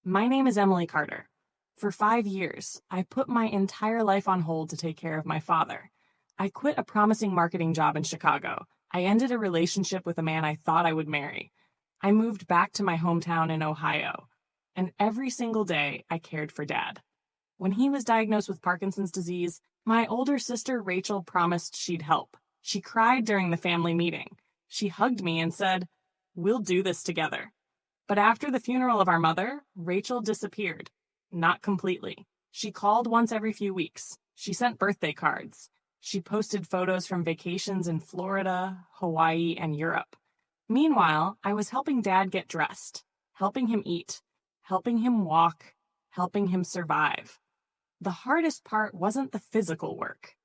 My name is Emily Carter. For 5 years, I put my entire life on hold to take care of my father. I quit a promising marketing job in Chicago. I ended a relationship with a man I thought I would marry. I moved back to my hometown in Ohio. And every single day, I cared for Dad. When he was diagnosed with Parkinson's disease, my older sister Rachel promised she'd help. She cried during the family meeting. She hugged me and said, "We'll do this together." But after the funeral of our mother, Rachel disappeared. Not completely. She called once every few weeks. She sent birthday cards. She posted photos from vacations in Florida, Hawaii, and Europe. Meanwhile, I was helping Dad get dressed, helping him eat, helping him walk, helping him survive. The hardest part wasn't the physical work.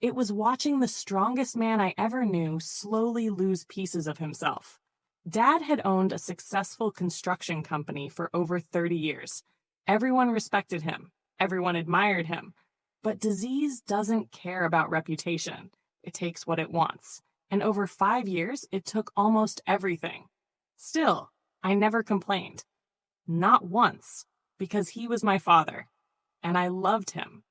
It was watching the strongest man I ever knew slowly lose pieces of himself. Dad had owned a successful construction company for over 30 years. Everyone respected him. Everyone admired him. But disease doesn't care about reputation. It takes what it wants. And over 5 years, it took almost everything. Still, I never complained. Not once, because he was my father. And I loved him.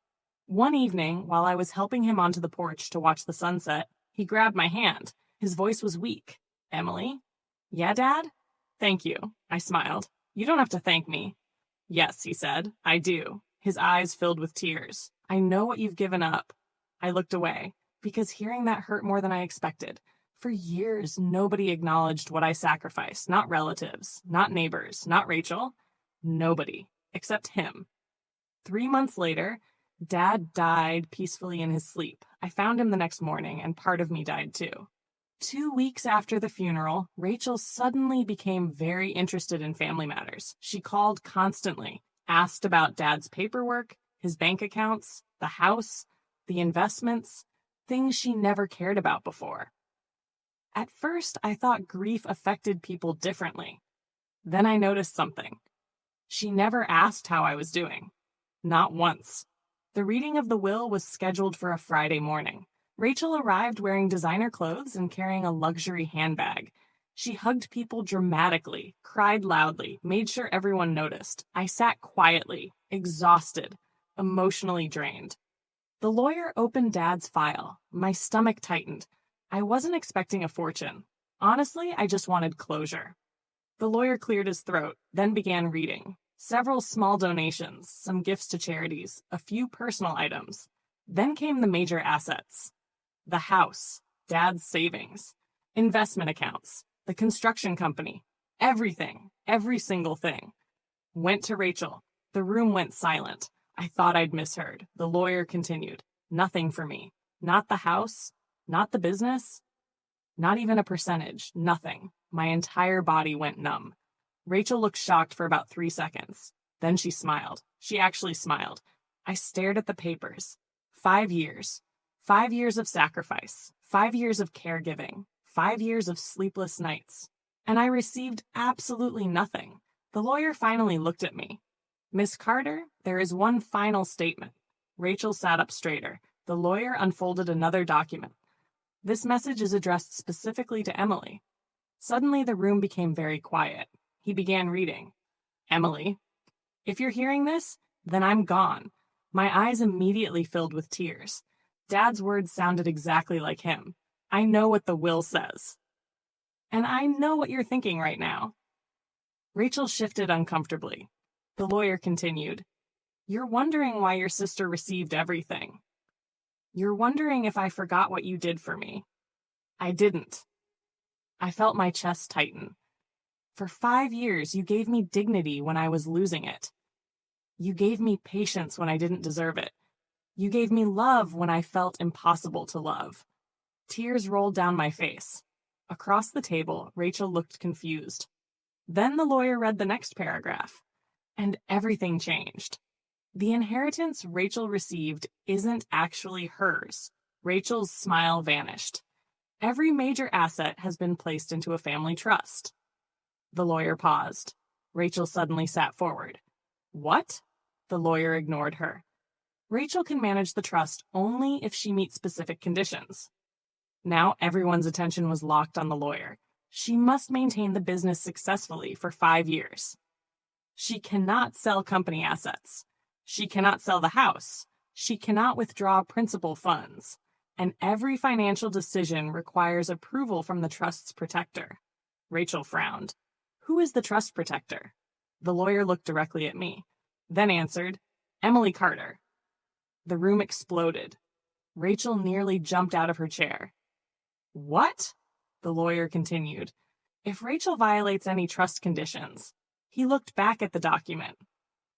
One evening, while I was helping him onto the porch to watch the sunset, he grabbed my hand. His voice was weak. "Emily?" "Yeah, Dad?" "Thank you," I smiled. "You don't have to thank me." "Yes," he said, "I do." His eyes filled with tears. "I know what you've given up." I looked away, because hearing that hurt more than I expected. For years, nobody acknowledged what I sacrificed. Not relatives, not neighbors, not Rachel. Nobody, except him. 3 months later, Dad died peacefully in his sleep. I found him the next morning, and part of me died too. 2 weeks after the funeral, Rachel suddenly became very interested in family matters. She called constantly, asked about Dad's paperwork, his bank accounts, the house, the investments, things she never cared about before. At first, I thought grief affected people differently. Then I noticed something. She never asked how I was doing. Not once. The reading of the will was scheduled for a Friday morning. Rachel arrived wearing designer clothes and carrying a luxury handbag. She hugged people dramatically, cried loudly, made sure everyone noticed. I sat quietly, exhausted, emotionally drained. The lawyer opened Dad's file. My stomach tightened. I wasn't expecting a fortune. Honestly, I just wanted closure. The lawyer cleared his throat, then began reading. Several small donations, some gifts to charities, a few personal items. Then came the major assets. The house, Dad's savings, investment accounts, the construction company, everything, every single thing. Went to Rachel. The room went silent. I thought I'd misheard. The lawyer continued. Nothing for me. Not the house, not the business, not even a percentage, nothing. My entire body went numb. Rachel looked shocked for about 3 seconds. Then she smiled. She actually smiled. I stared at the papers. 5 years. 5 years of sacrifice. 5 years of caregiving. 5 years of sleepless nights. And I received absolutely nothing. The lawyer finally looked at me. "Miss Carter, there is one final statement." Rachel sat up straighter. The lawyer unfolded another document. "This message is addressed specifically to Emily." Suddenly the room became very quiet. He began reading. "Emily, if you're hearing this, then I'm gone." My eyes immediately filled with tears. Dad's words sounded exactly like him. I know what the will says. And I know what you're thinking right now. Rachel shifted uncomfortably. The lawyer continued. "You're wondering why your sister received everything. You're wondering if I forgot what you did for me. I didn't." I felt my chest tighten. "For 5 years, you gave me dignity when I was losing it. You gave me patience when I didn't deserve it. You gave me love when I felt impossible to love." Tears rolled down my face. Across the table, Rachel looked confused. Then the lawyer read the next paragraph. And everything changed. The inheritance Rachel received isn't actually hers. Rachel's smile vanished. Every major asset has been placed into a family trust. The lawyer paused. Rachel suddenly sat forward. "What?" The lawyer ignored her. "Rachel can manage the trust only if she meets specific conditions." Now everyone's attention was locked on the lawyer. She must maintain the business successfully for 5 years. She cannot sell company assets. She cannot sell the house. She cannot withdraw principal funds. And every financial decision requires approval from the trust's protector. Rachel frowned. Who is the trust protector? The lawyer looked directly at me, then answered, Emily Carter. The room exploded. Rachel nearly jumped out of her chair. What? The lawyer continued. If Rachel violates any trust conditions, he looked back at the document.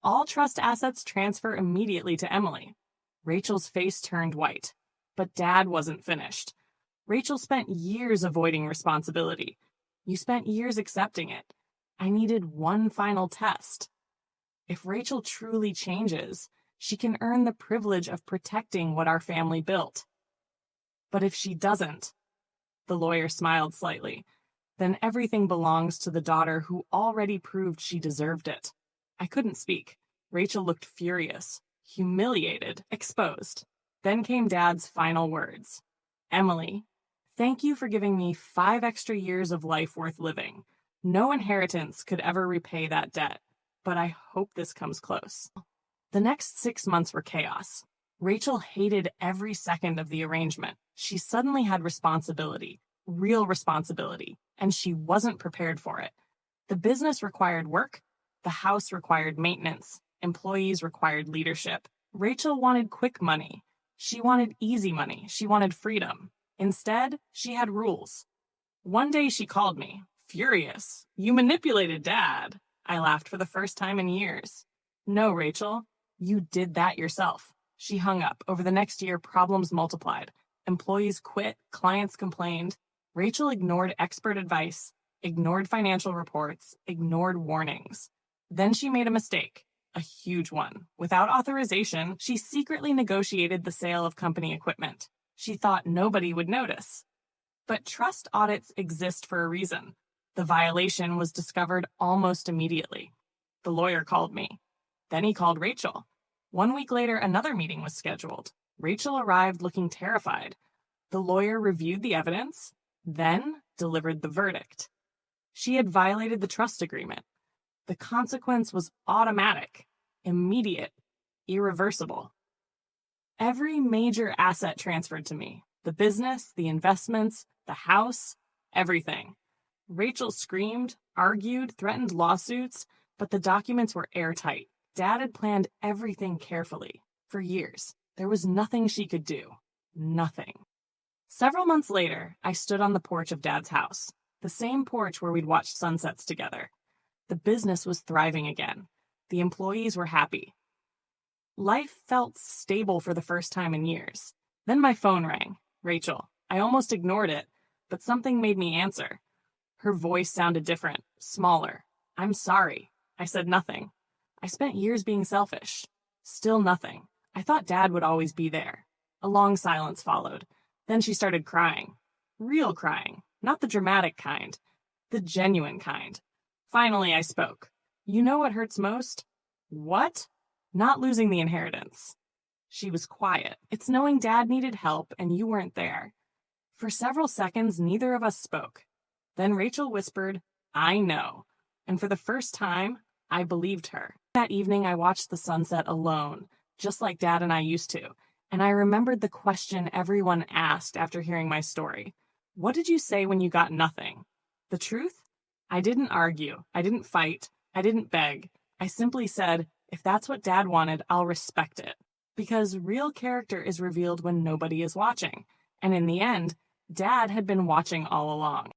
All trust assets transfer immediately to Emily. Rachel's face turned white, but Dad wasn't finished. Rachel spent years avoiding responsibility. You spent years accepting it. I needed one final test. If Rachel truly changes, she can earn the privilege of protecting what our family built. But if she doesn't, the lawyer smiled slightly, then everything belongs to the daughter who already proved she deserved it. I couldn't speak. Rachel looked furious, humiliated, exposed. Then came Dad's final words. Emily, thank you for giving me 5 extra years of life worth living. No inheritance could ever repay that debt, but I hope this comes close. The next 6 months were chaos. Rachel hated every second of the arrangement. She suddenly had responsibility, real responsibility, and she wasn't prepared for it. The business required work, the house required maintenance, employees required leadership. Rachel wanted quick money. She wanted easy money. She wanted freedom. Instead, she had rules. One day she called me, furious. You manipulated Dad. I laughed for the first time in years. No, Rachel, you did that yourself. She hung up. Over the next year, problems multiplied. Employees quit, clients complained. Rachel ignored expert advice, ignored financial reports, ignored warnings. Then she made a mistake, a huge one. Without authorization, she secretly negotiated the sale of company equipment. She thought nobody would notice. But trust audits exist for a reason. The violation was discovered almost immediately. The lawyer called me. Then he called Rachel. 1 week later, another meeting was scheduled. Rachel arrived looking terrified. The lawyer reviewed the evidence, then delivered the verdict. She had violated the trust agreement. The consequence was automatic, immediate, irreversible. Every major asset transferred to me. The business, the investments, the house, everything. Rachel screamed, argued, threatened lawsuits, but the documents were airtight. Dad had planned everything carefully. For years, there was nothing she could do. Nothing. Several months later, I stood on the porch of Dad's house, the same porch where we'd watched sunsets together. The business was thriving again. The employees were happy. Life felt stable for the first time in years. Then my phone rang. Rachel. I almost ignored it, but something made me answer. Her voice sounded different, smaller. I'm sorry. I said nothing. I spent years being selfish. Still nothing. I thought Dad would always be there. A long silence followed. Then she started crying. Real crying. Not the dramatic kind. The genuine kind. Finally, I spoke. You know what hurts most? What? Not losing the inheritance. She was quiet. It's knowing Dad needed help and you weren't there. For several seconds, neither of us spoke. Then Rachel whispered, I know. And for the first time, I believed her. That evening, I watched the sunset alone, just like Dad and I used to. And I remembered the question everyone asked after hearing my story. What did you say when you got nothing? The truth? I didn't argue. I didn't fight. I didn't beg. I simply said, if that's what Dad wanted, I'll respect it. Because real character is revealed when nobody is watching. And in the end, Dad had been watching all along.